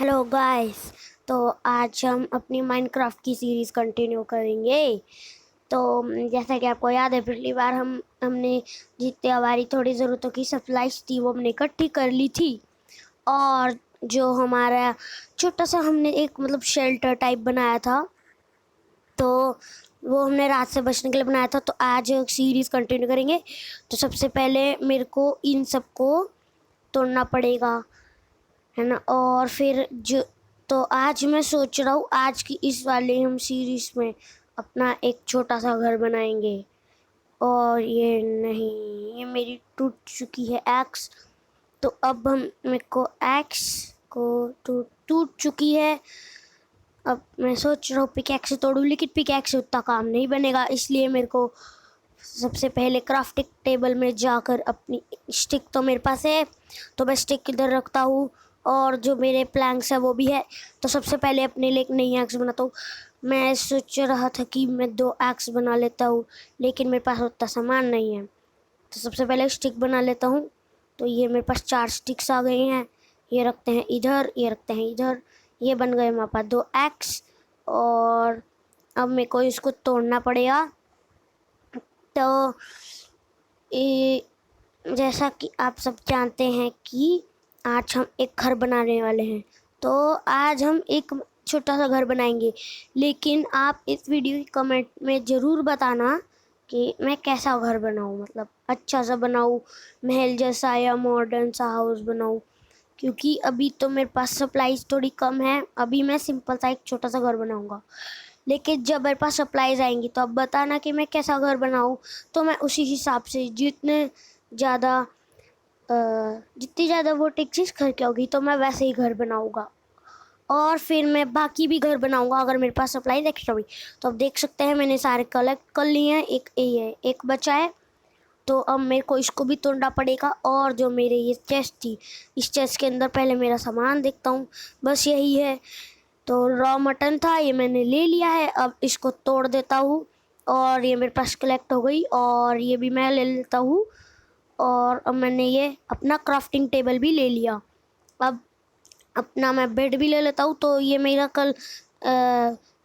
Hello guys. तो आज हम अपनी माइनक्राफ्ट की सीरीज़ कंटिन्यू करेंगे। तो जैसा कि आपको याद है, पिछली बार हमने जितनी हमारी थोड़ी ज़रूरतों की सप्लाईज थी वो हमने इकट्ठी कर ली थी। और जो हमारा छोटा सा हमने एक शेल्टर टाइप बनाया था, तो वो हमने रात से बचने के लिए बनाया था। तो आज सीरीज़ कंटिन्यू करेंगे। तो सबसे पहले मेरे को इन सबको तोड़ना पड़ेगा, है ना। और फिर जो तो आज मैं सोच रहा हूँ, आज की इस वाले हम सीरीज में अपना एक छोटा सा घर बनाएंगे। और ये नहीं, ये मेरी टूट चुकी है एक्स। तो अब हम मेरे को एक्स को टूट चुकी है। अब मैं सोच रहा हूँ पिकैक्स से तोड़ूँ, लेकिन पिकैक्स से उतना काम नहीं बनेगा, इसलिए मेरे को सबसे पहले क्राफ्टिंग टेबल में जाकर अपनी स्टिक तो मेरे पास है, तो मैं स्टिक इधर रखता हूँ। और जो मेरे प्लैंक्स है वो भी है। तो सबसे पहले अपने लिए एक नई एक्स बनाता हूँ। मैं सोच रहा था कि मैं 2 एक्स बना लेता हूँ, लेकिन मेरे पास उतना सामान नहीं है। तो सबसे पहले स्टिक बना लेता हूँ। तो ये मेरे पास 4 स्टिक्स आ गए हैं। ये रखते हैं इधर, ये रखते हैं इधर। ये बन गए हमारे पास 2 एक्स। और अब मेरे को इसको तोड़ना पड़ेगा। तो जैसा कि आप सब जानते हैं कि आज हम एक घर बनाने वाले हैं। तो आज हम एक छोटा सा घर बनाएंगे, लेकिन आप इस वीडियो की कमेंट में ज़रूर बताना कि मैं कैसा घर बनाऊं, अच्छा सा बनाऊं, महल जैसा या मॉडर्न सा हाउस बनाऊं। क्योंकि अभी तो मेरे पास सप्लाईज थोड़ी कम है। अभी मैं सिंपल सा एक छोटा सा घर बनाऊंगा, लेकिन जब मेरे पास सप्लाईज आएंगी तो अब बताना कि मैं कैसा घर बनाऊं। तो मैं उसी हिसाब से ज़्यादा जितनी ज़्यादा वो टेक्सीज घर की होगी, तो मैं वैसे ही घर बनाऊंगा। और फिर मैं बाकी भी घर बनाऊंगा अगर मेरे पास सप्लाई एक्स्ट्रा हुई। तो अब देख सकते हैं मैंने सारे कलेक्ट कर लिए हैं। एक ये है, एक बचा है। तो अब मेरे को इसको भी तोड़ना पड़ेगा। और जो मेरे ये चेस्ट थी, इस चेस्ट के अंदर पहले मेरा सामान देखता हूँ। बस यही है। तो रॉ मटन था, ये मैंने ले लिया है। अब इसको तोड़ देता हूँ। और ये मेरे पास कलेक्ट हो गई, और ये भी मैं ले लेता हूँ। और अब मैंने ये अपना क्राफ्टिंग टेबल भी ले लिया। अब अपना मैं बेड भी ले लेता हूँ। तो ये मेरा कल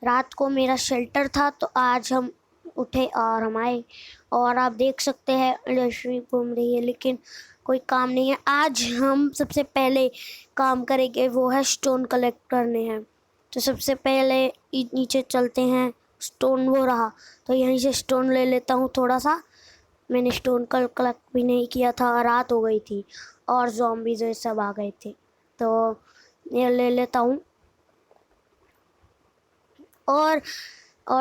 रात को मेरा शेल्टर था। तो आज हम उठे और हम आए, और आप देख सकते हैं इंडस्ट्री घूम रही है, लेकिन कोई काम नहीं है। आज हम सबसे पहले काम करेंगे वो है स्टोन कलेक्ट करने हैं। तो सबसे पहले नीचे चलते हैं। स्टोन वो रहा, तो यहीं से स्टोन ले लेता हूँ थोड़ा सा। मैंने स्टोन कल कलेक्ट भी नहीं किया था, रात हो गई थी और ज़ॉम्बीज़ ये सब आ गए थे। तो ये ले लेता हूँ। और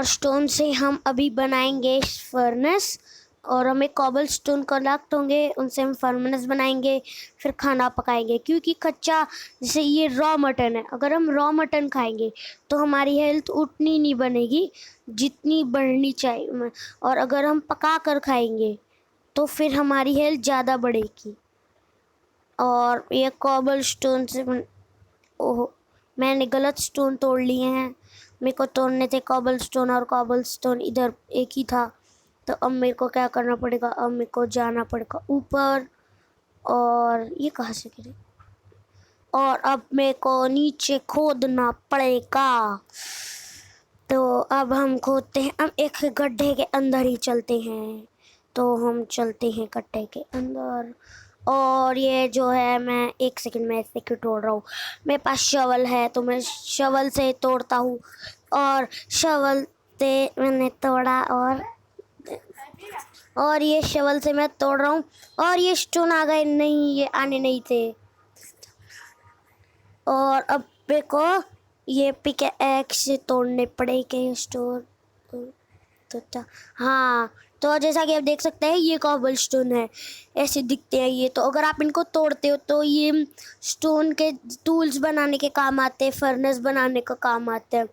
स्टोन से हम अभी बनाएंगे फर्नेस। और हमें कॉबल स्टोन कलेक्ट होंगे, उनसे हम फर्नेस बनाएंगे, फिर खाना पकाएंगे। क्योंकि कच्चा, जैसे ये रॉ मटन है, अगर हम रॉ मटन खाएंगे तो हमारी हेल्थ उतनी नहीं बनेगी जितनी बढ़नी चाहिए। और अगर हम पका कर खाएंगे तो फिर हमारी हेल्थ ज़्यादा बढ़ेगी। और ये कॉबल स्टोन से ओह, मैंने गलत स्टोन तोड़ लिए हैं। मेरे को तोड़ने थे कॉबल स्टोन, और कॉबल स्टोन इधर एक ही था। तो अब मेरे को क्या करना पड़ेगा, अब मेरे को जाना पड़ेगा ऊपर। और ये कहाँ से गिरे, और अब मेरे को नीचे खोदना पड़ेगा। तो अब हम खोदते हैं। अब एक गड्ढे के अंदर ही चलते हैं। तो हम चलते हैं गड्ढे के अंदर। और ये जो है, मैं एक सेकंड में ऐसे क्यों तोड़ रहा हूँ। मेरे पास शवल है, तो मैं शवल से तोड़ता हूँ। और शवल से मैंने तोड़ा, और ये शवल से मैं तोड़ रहा हूँ। और ये स्टोन आ गए, नहीं ये आने नहीं थे। और अब मेरे को ये पिकैक्स से तोड़ने पड़ेंगे स्टोन। तो हाँ, तो जैसा कि आप देख सकते हैं ये कॉबल स्टोन है, ऐसे दिखते हैं ये। तो अगर आप इनको तोड़ते हो तो ये स्टोन के टूल्स बनाने के काम आते हैं, फर्नेस बनाने का काम आते हैं।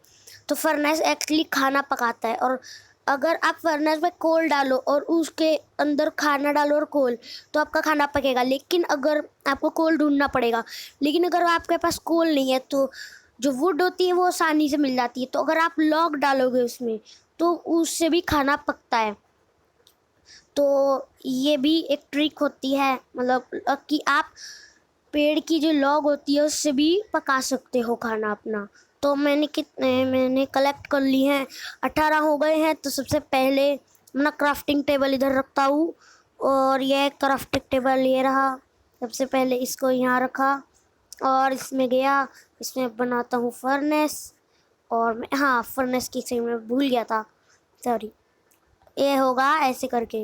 तो फर्नेस एक्चुअली खाना पकाता है। और अगर आप फर्नेस में कोल डालो और उसके अंदर खाना डालो और कोल, तो आपका खाना पकेगा। लेकिन अगर आपको कोल ढूंढना पड़ेगा, लेकिन अगर आपके पास कोल नहीं है तो जो वुड होती है वो आसानी से मिल जाती है। तो अगर आप लॉग डालोगे उसमें, तो उससे भी खाना पकता है। तो ये भी एक ट्रिक होती है, कि आप पेड़ की जो लॉग होती है उससे भी पका सकते हो खाना अपना। तो मैंने कलेक्ट कर ली हैं, 18 हो गए हैं। तो सबसे पहले अपना क्राफ्टिंग टेबल इधर रखता हूँ, और यह क्राफ्टिंग टेबल ये रहा। सबसे पहले इसको यहाँ रखा और इसमें गया, इसमें बनाता हूँ फर्नेस। और मैं, हाँ, फर्नेस की सेकंड में भूल गया था, सॉरी। ये होगा ऐसे करके,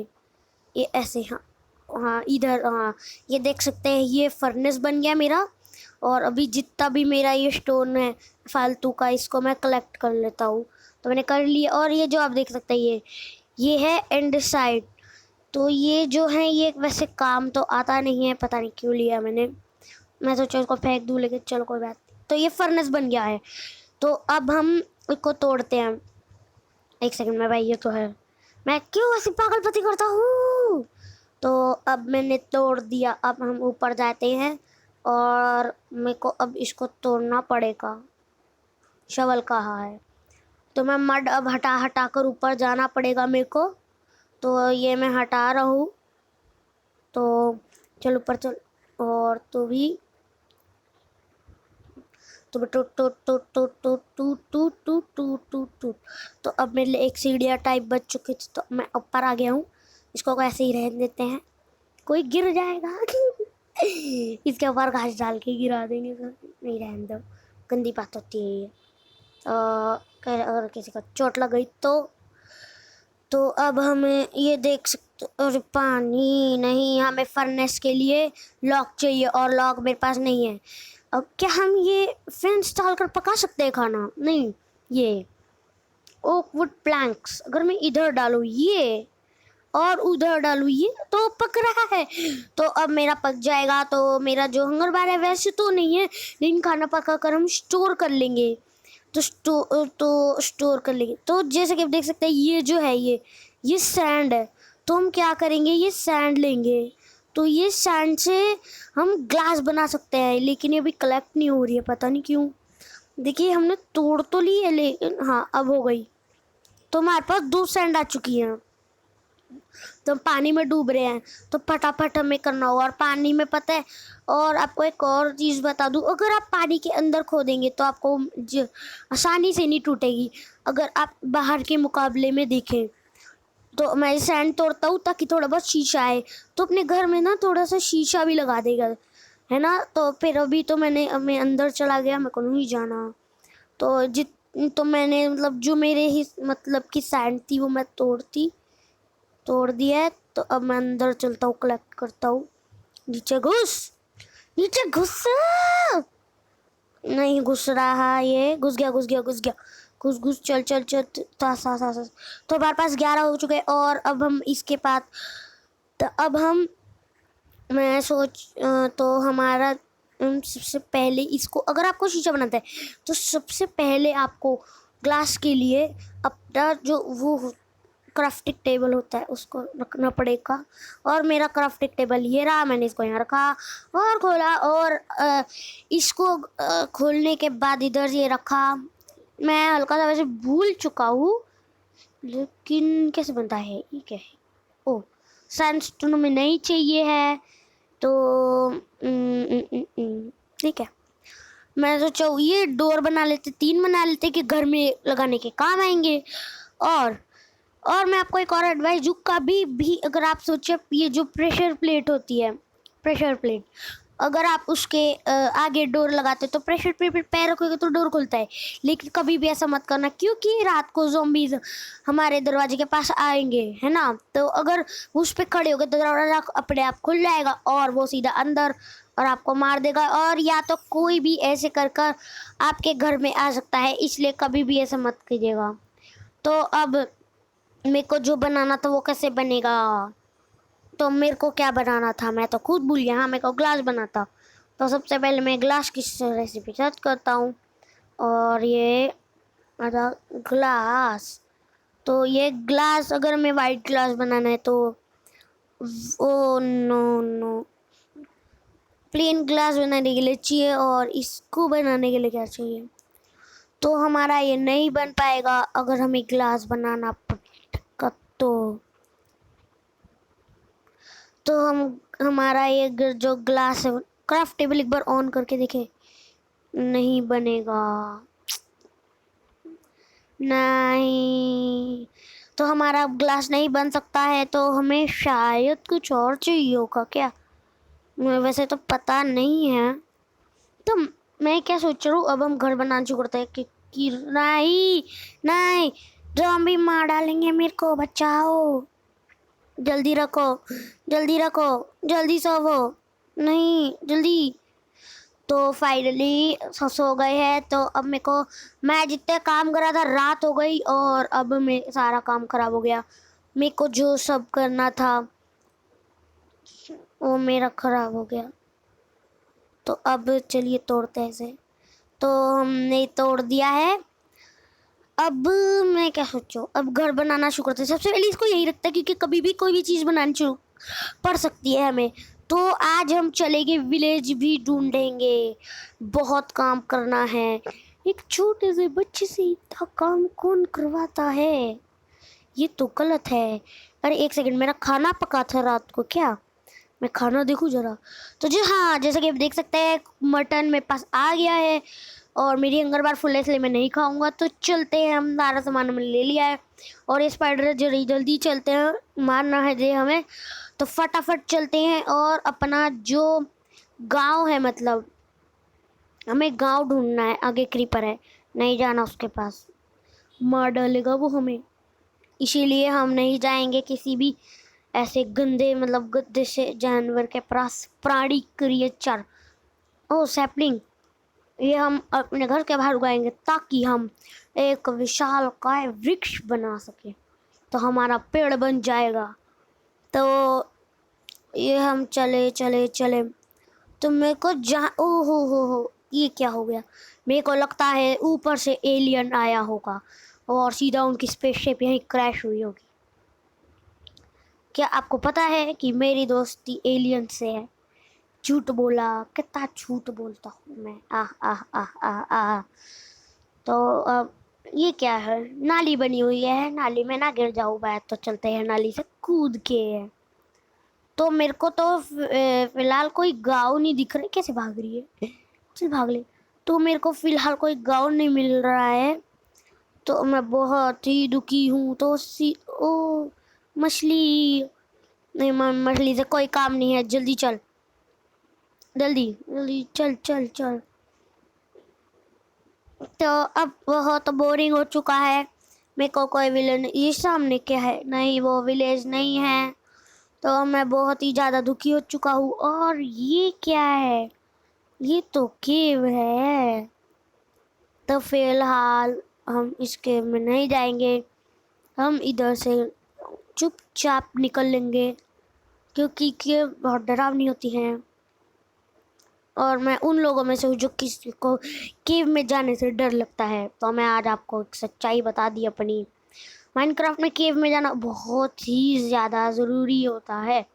ये ऐसे, हाँ हाँ इधर, हाँ ये देख सकते हैं, ये फर्नेस बन गया मेरा। और अभी जितना भी मेरा ये स्टोन है फालतू का, इसको मैं कलेक्ट कर लेता हूँ। तो मैंने कर लिया। और ये जो आप देख सकते हैं, ये है एंडसाइट। तो ये जो है, ये वैसे काम तो आता नहीं है, पता नहीं क्यों लिया मैंने। मैं सोचा उसको फेंक दूँ, लेकिन चलो कोई बात नहीं। तो ये फर्नेस बन गया है। तो अब हम इसको तोड़ते हैं। एक सेकंड में भाई, ये तो है, मैं क्यों ऐसी पागलपंती करता हूँ। तो अब मैंने तोड़ दिया। अब हम ऊपर जाते हैं और मेरे को अब इसको तोड़ना पड़ेगा। शवल कहाँ है? तो मैं मड अब हटा हटा कर ऊपर जाना पड़ेगा मेरे को। तो ये मैं हटा रहा हूँ। तो चल ऊपर चल। और तो भी तो टूट टूट टूट टूट टूट टूट टूट टूट टूट टूट टूट। तो अब मेरे लिए एक सीढ़ियाँ टाइप बच चुकी थी, तो मैं ऊपर आ गया हूँ। इसको ऐसे ही रहने देते हैं, कोई गिर जाएगा इसके ऊपर घास डाल के गिरा देंगे, तो नहीं, रहने दो, गंदी बात होती है ये। अगर किसी का चोट लग गई तो अब हमें ये देख सकते। और पानी नहीं, हमें फर्नेस के लिए लॉक चाहिए, और लॉक मेरे पास नहीं है। अब क्या हम ये फेंस डालकर पका सकते हैं खाना? नहीं, ये ओक वुड प्लैंक्स अगर मैं इधर डालूँ ये, और उधर डालूँ ये, तो पक रहा है। तो अब मेरा पक जाएगा। तो मेरा जो हंगर बार है वैसे तो नहीं है, लेकिन खाना पका कर हम स्टोर कर लेंगे। तो स्टोर कर लेंगे। तो जैसे कि आप देख सकते हैं, ये जो है, ये सैंड है। तो हम क्या करेंगे, ये सैंड लेंगे। तो ये सैंड से हम ग्लास बना सकते हैं, लेकिन ये अभी कलेक्ट नहीं हो रही है, पता नहीं क्यों। देखिए, हमने तोड़ तो ली है, लेकिन हाँ अब हो गई। तो हमारे पास 2 सैंड आ चुकी हैं। तो हम पानी में डूब रहे हैं, तो फटाफट हमें करना होगा। और पानी में पता है, और आपको एक और चीज़ बता दूं, अगर आप पानी के अंदर खोदेंगे तो आपको आसानी से नहीं टूटेगी। अगर आप बाहर के मुकाबले में देखें, तो मैं सैंड तोड़ता हूँ ताकि थोड़ा बहुत शीशा आए। तो अपने घर में ना थोड़ा सा शीशा भी लगा देगा, है ना। तो फिर अभी तो मैं अंदर चला गया, मेरे को नहीं जाना। तो तो मैंने मतलब जो मेरे ही मतलब की सैंड थी वो मैं तोड़ दिया है। तो अब मैं अंदर चलता हूँ, कलेक्ट करता हूँ। नीचे घुस, नीचे घुस, नहीं घुस रहा, ये घुस गया घुस घुस, चल चल चल, तो हमारे पास 11 हो चुके हैं। और अब हम इसके पास, तो अब हम, मैं तो हमारा सबसे पहले इसको, अगर आपको शीशा बनाता है तो सबसे पहले आपको ग्लास के लिए अपना जो वो क्राफ्टिंग टेबल होता है उसको रखना पड़ेगा। और मेरा क्राफ्टिंग टेबल ये रहा, मैंने इसको यहाँ रखा और खोला। और इसको खोलने के बाद इधर ये रखा। मैं हल्का सा वैसे भूल चुका हूँ, लेकिन कैसे बनता है, ये क्या है? ओ, सैंडस्टोन में नहीं चाहिए है, तो ठीक है। मैं सोचा ये डोर बना लेते, 3 बना लेते कि घर में लगाने के काम आएंगे। और मैं आपको एक और एडवाइस दूँ, कभी भी अगर आप सोचे, ये जो प्रेशर प्लेट होती है, प्रेशर प्लेट, अगर आप उसके आगे डोर लगाते तो प्रेशर प्लेट पे पैर रखोगे तो डोर खुलता है। लेकिन कभी भी ऐसा मत करना, क्योंकि रात को ज़ॉम्बीज़ हमारे दरवाजे के पास आएंगे, है ना। तो अगर उस पर खड़े हो गए तो दरवाजा अपने आप खुल जाएगा और वो सीधा अंदर और आपको मार देगा। और या तो कोई भी ऐसे कर कर आपके घर में आ सकता है, इसलिए कभी भी ऐसा मत कीजिएगा। तो अब मेरे को जो बनाना था वो कैसे बनेगा? तो मेरे को क्या बनाना था, मैं तो खुद भूल गया। हाँ, मेरे को ग्लास बनाना था। तो सबसे पहले मैं ग्लास की रेसिपी सर्च करता हूँ। और ये मेरा ग्लास, तो ये ग्लास अगर मैं वाइट ग्लास बनाना है तो, oh no no, plane glass बनाने के लिए चाहिए। और इसको बनाने के लिए क्या चाहिए? तो हमारा ये नहीं बन पाएगा अगर हमें ग्लास बनाना पड़ेगा। तो हम हमारा ये जो ग्लास है क्राफ्ट टेबल एक बार ऑन करके देखे, नहीं बनेगा, नहीं। तो हमारा ग्लास नहीं बन सकता है, तो हमें शायद कुछ और चाहिए होगा क्या, मुझे वैसे तो पता नहीं है। तो मैं क्या सोच रहा हूँ, अब हम घर बनाना शुरू करते हैं कि नहीं नहीं, ज़ॉम्बी मार डालेंगे मेरे को, बचाओ, जल्दी रखो, जल्दी रखो, जल्दी सोवो, नहीं जल्दी। तो फाइनली सो गए हैं। तो अब मेरे को, मैं जितने काम कर रहा था रात हो गई और अब मैं सारा काम खराब हो गया। मेरे को जो सब करना था वो मेरा खराब हो गया। तो अब चलिए तोड़ते हैं इसे। तो हमने तोड़ दिया है। अब मैं क्या सोचूं, अब घर बनाना शुरू करते हैं। सबसे पहले इसको यही रखता है क्योंकि कभी भी कोई भी चीज़ बनानी शुरू पड़ सकती है हमें। तो आज हम चलेंगे, विलेज भी ढूंढेंगे, बहुत काम करना है। एक छोटे से बच्चे से इतना काम कौन करवाता है, ये तो गलत है। अरे एक सेकंड, मेरा खाना पका था रात को क्या, मैं खाना देखूं जरा। तो जी हाँ, जैसे कि आप देख सकते हैं मटन मेरे पास आ गया है और मेरी हंगर बार फुल है इसलिए मैं नहीं खाऊंगा। तो चलते हैं, हम सारा सामान हमने ले लिया है और ये स्पाइडर जल्दी जल्दी चलते हैं, मारना है जे हमें। तो फटाफट चलते हैं और अपना जो गांव है, मतलब हमें गांव ढूंढना है। आगे क्रीपर है, नहीं जाना उसके पास, मार डालेगा वो हमें, इसीलिए हम नहीं जाएंगे किसी भी ऐसे गंदे, मतलब गंदे से जानवर के पास, प्राणी क्रिएचर। ओ सैपलिंग, ये हम अपने घर के बाहर उगाएंगे ताकि हम एक विशालकाय वृक्ष बना सके, तो हमारा पेड़ बन जाएगा। तो ये हम चले चले चले, तो मेरे को जहाँ, ओ हो, ये क्या हो गया, मेरे को लगता है ऊपर से एलियन आया होगा और सीधा उनकी स्पेसशिप यहीं क्रैश हुई होगी। क्या आपको पता है कि मेरी दोस्ती एलियन से है? झूठ बोला, कितना झूठ बोलता हूँ मैं, आह आह आह आह आह। तो अब ये क्या है, नाली बनी हुई है, नाली में ना गिर जाऊँ मैं, तो चलते हैं नाली से कूद के। तो मेरे को तो फिलहाल कोई गाँव नहीं दिख रहा, कैसे भाग रही है, चल भाग ले। तो मेरे को फिलहाल कोई गाँव नहीं मिल रहा है, तो मैं बहुत ही दुखी हूँ। तो ओ मछली, नहीं मछली से कोई काम नहीं है, जल्दी चल, जल्दी जल्दी चल चल चल। तो अब बहुत बोरिंग हो चुका है, मेरे को कोई विलेज, ये सामने क्या है, नहीं वो विलेज नहीं है। तो मैं बहुत ही ज़्यादा दुखी हो चुका हूँ। और ये क्या है, ये तो केव है। तो फिलहाल हम इस केव में नहीं जाएंगे, हम इधर से चुपचाप निकल लेंगे क्योंकि केव बहुत डरावनी होती हैं और मैं उन लोगों में से हूँ जो किसी को केव में जाने से डर लगता है। तो मैं आज आपको एक सच्चाई बता दी अपनी, माइनक्राफ्ट में केव में जाना बहुत ही ज़्यादा ज़रूरी होता है,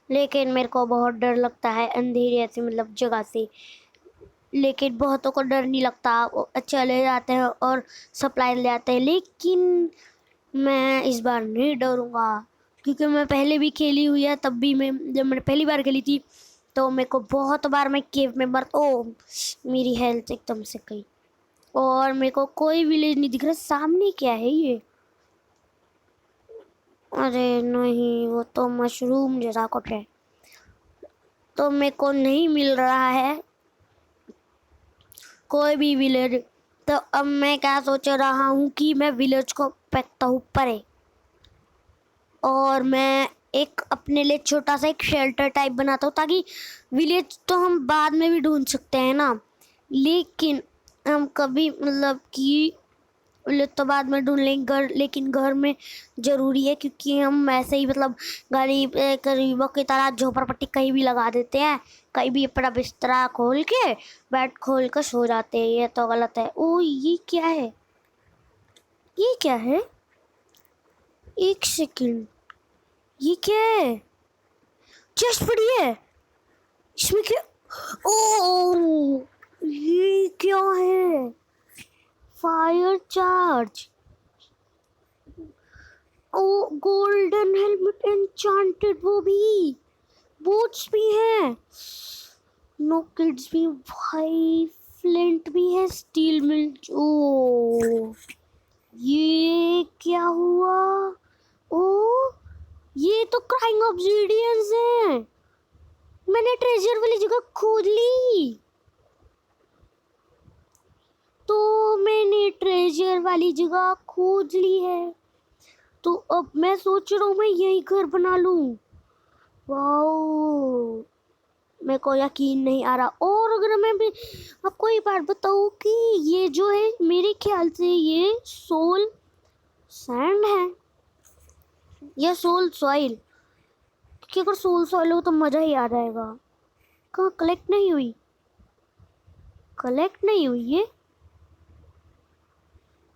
लेकिन मेरे को बहुत डर लगता है अंधेरे ऐसे मतलब जगह से। लेकिन बहुतों को डर नहीं लगता, वो चले जाते हैं और सप्लाई ले आते हैं, लेकिन मैं इस बार नहीं डरूँगा क्योंकि मैं पहले भी खेली हुई है। तब भी मैं, जब मैंने पहली बार खेली थी तो मेरे को बहुत बार मैं केव में ओ मेरी हेल्थ एकदम से गई और मेरे को कोई विलेज नहीं दिख रहा। सामने क्या है ये, अरे नहीं वो तो मशरूम जैसा कुछ है, तो मेरे को नहीं मिल रहा है कोई भी विलेज। तो अब मैं क्या सोच रहा हूँ कि मैं विलेज को फेंकता हूँ परे और मैं एक अपने लिए छोटा सा एक शेल्टर टाइप बनाता हूँ, ताकि विलेज तो हम बाद में भी ढूंढ सकते हैं ना, लेकिन हम कभी मतलब कि विलेज तो बाद में ढूंढ लेंगे, घर, लेकिन घर में ज़रूरी है क्योंकि हम ऐसे ही मतलब गरीबों की तरह झोपड़पट्टी कहीं भी लगा देते हैं, कहीं भी अपना बिस्तरा खोल के बेड खोल कर सो जाते हैं, ये तो गलत है। ओ ये क्या है, ये क्या है, एक सेकंड, ये क्या है, चेस्ट पड़ी है इसमें क्या, ओ ये क्या है, फायर चार्ज, ओ गोल्डन हेलमेट एन्चांटेड, वो भी बूट्स भी हैं, नो किड्स भी भाई, फ्लिंट भी है, स्टील मिल। ओ ये क्या हुआ? ओ ये तो क्राइंग ऑब्सीडियंस हैं। मैंने ट्रेजर वाली जगह खोद ली। तो मैंने ट्रेजर वाली जगह खोज ली है, तो अब मैं सोच रहा हूँ मैं यही घर बना लूं। वाओ, मेरे को यकीन नहीं आ रहा। और अगर मैं भी आपको ये बात बताऊँ कि ये जो है मेरे ख्याल से ये सोल सैंड है या सोल सॉइल, क्योंकि अगर सोल सॉइल हो तो मज़ा ही आ जाएगा। कहाँ कलेक्ट नहीं हुई, कलेक्ट नहीं हुई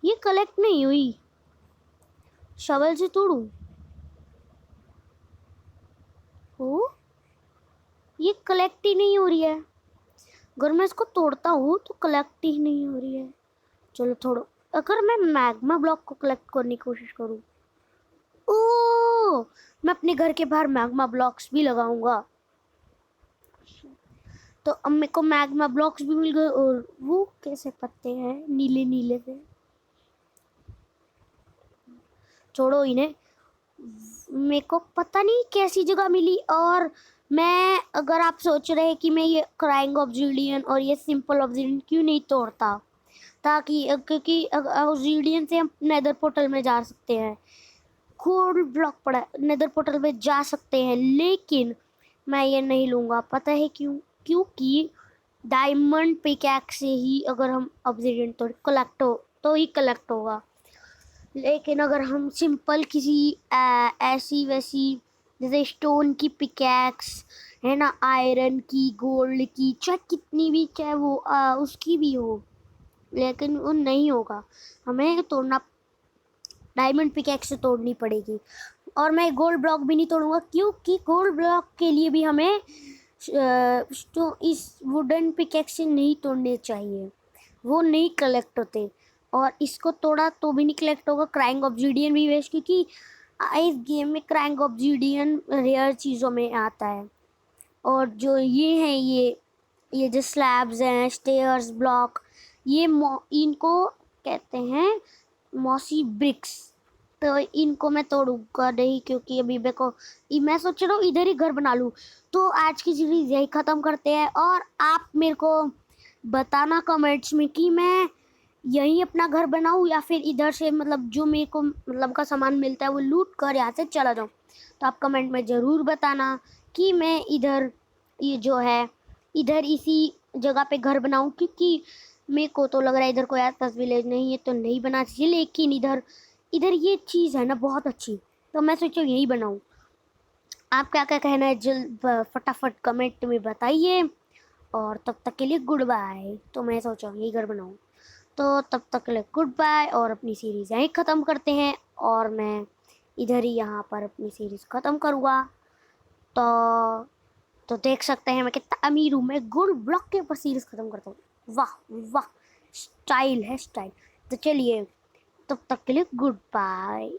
ये कलेक्ट नहीं हुई। शवल से तोड़ूं? ओ ये कलेक्ट ही नहीं हो रही है। अगर मैं इसको तोड़ता हूँ तो कलेक्ट ही नहीं हो रही है। चलो थोड़ा, अगर मैं मैग्मा ब्लॉक को कलेक्ट करने की कोशिश करूँ। ओ मैं अपने घर के बाहर मैग्मा ब्लॉक्स भी लगाऊंगा, तो अब मेरे को मैग्मा ब्लॉक्स भी मिल गए। और वो कैसे पत्ते हैं नीले नीले से, छोड़ो इन्हें। मेरे को पता नहीं कैसी जगह मिली। और मैं, अगर आप सोच रहे हैं कि मैं ये क्राइंग ऑब्सीडियन और ये सिंपल ऑब्सीडियन क्यों नहीं तोड़ता, ताकि क्योंकि ऑब्सीडियन से हम नेदर पोर्टल में जा सकते हैं। गोल्ड ब्लॉक पड़ा है, नेदर पोर्टल में जा सकते हैं, लेकिन मैं ये नहीं लूँगा। पता है क्यों? क्योंकि डायमंड पिकैक्स से ही अगर हम ऑब्सीडियन कलेक्ट हो तो ही कलेक्ट होगा। लेकिन अगर हम सिंपल किसी ऐसी वैसी, जैसे स्टोन की पिकैक्स है ना, आयरन की, गोल्ड की, चाहे कितनी भी, चाहे वो उसकी भी हो, लेकिन वो नहीं होगा। हमें तोड़ना, डायमंड पिकैक्स से तोड़नी पड़ेगी। और मैं गोल्ड ब्लॉक भी नहीं तोड़ूंगा, क्योंकि गोल्ड ब्लॉक के लिए भी हमें तो इस वुडन पिकैक्स से नहीं तोड़ने चाहिए, वो नहीं कलेक्ट होते। और इसको तोड़ा तो भी नहीं कलेक्ट होगा। क्राइंग ऑब्सीडियन भी वेस्ट, क्योंकि इस गेम में क्राइंग ऑब्सीडियन रेयर चीज़ों में आता है। और जो ये हैं, ये जो स्लैब्स हैं, स्टेयर्स, ब्लॉक, ये इनको कहते हैं मॉसी ब्रिक्स। तो इनको मैं तोड़ूंगा नहीं, क्योंकि अभी मेरे को, मैं सोच रहा हूँ इधर ही घर बना लूँ। तो आज की सीरीज यही ख़त्म करते हैं। और आप मेरे को बताना कमेंट्स में कि मैं यहीं अपना घर बनाऊँ या फिर इधर से, मतलब जो मेरे को मतलब का सामान मिलता है वो लूट कर यहाँ से चला जाऊँ। तो आप कमेंट में ज़रूर बताना कि मैं इधर, ये जो है, इधर इसी जगह पे घर बनाऊँ, क्योंकि मेरे को तो लग रहा है इधर कोई आसपास विलेज नहीं है तो नहीं बना चाहिए। लेकिन इधर इधर ये चीज़ है ना बहुत अच्छी, तो मैं सोचा यही बनाऊँ। आप क्या क्या कहना है जल्द फटाफट कमेंट में बताइए। और तब तक के लिए गुड बाय। तो मैं सोचा यही घर बनाऊँ। तो तब तक के लिए गुड बाय, और अपनी सीरीज़ यहीं ख़त्म करते हैं। और मैं इधर ही यहाँ पर अपनी सीरीज़ ख़त्म करूँगा। तो देख सकते हैं मैं कितना अमीर हूँ। मैं गोल्ड ब्लॉक के ऊपर सीरीज़ ख़त्म करता हूँ। वाह वाह, स्टाइल है स्टाइल। तो चलिए, तब तक के लिए गुड बाय।